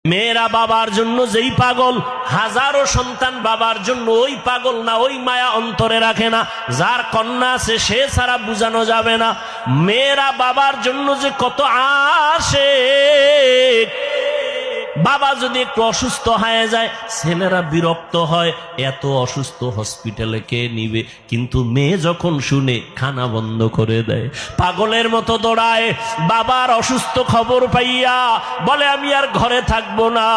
মেয়েরা বাবার জন্য যেই পাগল, হাজারো সন্তান বাবার জন্য ওই পাগল না, ওই মায়া অন্তরে রাখে না। যার কন্যা আছে সে ছাড়া বুঝানো যাবে না। মেয়েরা বাবার জন্য যে কত আশিক। বাবা যদি একটু অসুস্থ হয়ে যায় ছেলেরা বিরক্ত হয়, এত অসুস্থ হসপিটালে কে নিবে, কিন্তু মেয়ে যখন শুনে খানা বন্ধ করে দেয়, পাগলের মতো দৌড়ায়। বাবার অসুস্থ খবর পাইয়া বলে আমি আর ঘরে থাকবো না।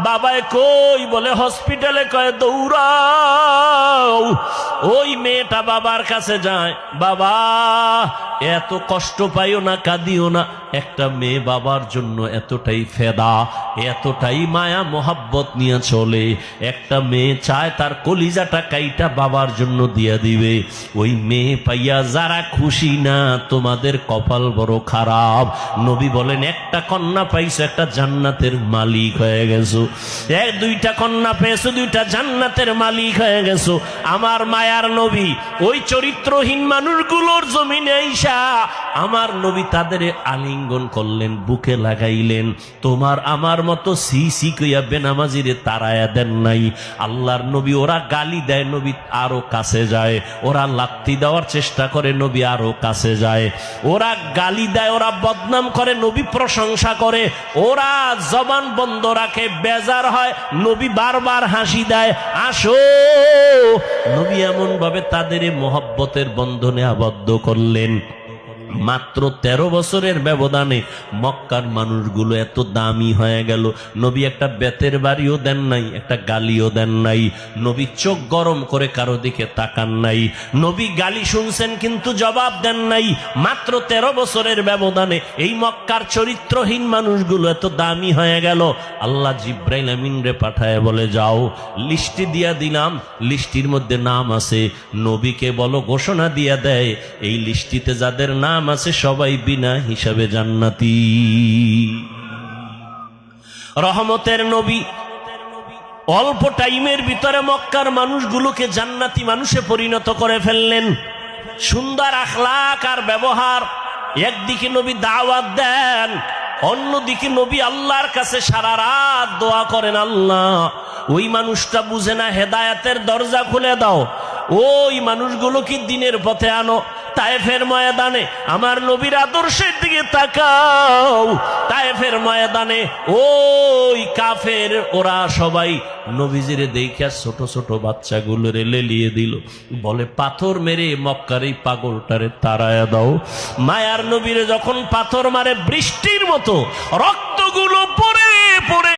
বাবায় কই, বলে হসপিটালে, কয় দৌড়াও। ওই মেয়েটা বাবার কাছে যায়, বাবা এত কষ্ট পাইও না, কাঁদিও না। একটা মেয়ে বাবার জন্য এতটাই ফেদা, এতটাই মায়া মোহাব্বত নিয়ে চলে। একটা মেয়ে চায় তার কলিজাটা কাইটা বাবার জন্য দিয়া দিবে। ওই মেয়ে পাইয়া যারা খুশি না, তোমাদের কপাল বড় খারাপ। নবী বলেন একটা কন্যা পাইছো, একটা জান্নাতের মালিক হয়ে গেছো। দুইটা কন্যা পেয়েছো, দুইটা জান্নাতের মালিক হয়ে গেছো। আমার মায়ার নবী ওই চরিত্রহীন মানুষগুলোর জমিনে আইসা আমার নবী তাদের আলিঙ্গন করলেন, বুকে লাগাইলেন। তোমার আমার মতো সি কইয়া বেনামাজিরে তাড়ায়া দেন নাই। আল্লাহর নবী ওরা গালি দেয়, নবী আরো কাছে যায়। ওরা লাত্তি দেওয়ার চেষ্টা করে, নবী আরো কাছে যায়। ওরা গালি দেয়, ওরা বদনাম করে, নবী প্রশংসা করে। ওরা জবান বন্ধ রাখে, বেজার হয়, নবী বারবার হাসি দেয়, আসো। নবী এমন ভাবে তাদের মোহব্বতের বন্ধনে আবদ্ধ করলেন। মাত্র 13 বছরের ব্যবধানে মক্কার মানুষগুলো এত দামি হয়ে গেল। নবী একটা বেতের বাড়িও দেন নাই, একটা গালিও দেন নাই। নবী চোখ গরম করে কারো দিকে তাকান নাই। নবী গালি শুনছেন কিন্তু জবাব দেন নাই। মাত্র 13 বছরের ব্যবধানে এই মক্কার চরিত্রহীন মানুষগুলো এত দামি হয়ে গেল। আল্লাহ জিব্রাইল আমিন রে পাঠায় বলে, যাও লিস্টি দিয়া দিলাম, লিস্টির মধ্যে নাম আছে। নবীকে বলো ঘোষণা দিয়া দেয়, এই লিস্টিতে যাদের নাম আছে সবাই বিনা হিসাবে জান্নাতি। রহমতের নবী অল্প টাইমের ভিতরে মক্কার মানুষগুলোকে জান্নাতি মানুষে পরিণত করে ফেললেন। সুন্দর আখলাক আর ব্যবহার। একদিকে নবী দাওয়াত দেন, অন্যদিকে নবী আল্লাহর কাছে সারা রাত দোয়া করেন, আল্লাহ ওই মানুষটা বুঝে না, হেদায়েতের দরজা খুলে দাও, ওই মানুষগুলো কি দিনের পথে আনো। তায়েফের ময়দানে আমার নবীর আদর্শের দিকে তাকাও। তায়েফের ময়দানে ওই কাফের ওরা সবাই নবীজিরে দেখিয়া ছোট ছোট বাচ্চাগুলোরে লেলিয়ে দিল, বলে পাথর মেরে মক্কার এই পাগলটারে তাড়ায়া দাও। মায়ার নবীরে যখন পাথর মারে বৃষ্টির মতো রক্তগুলো পড়ে পড়ে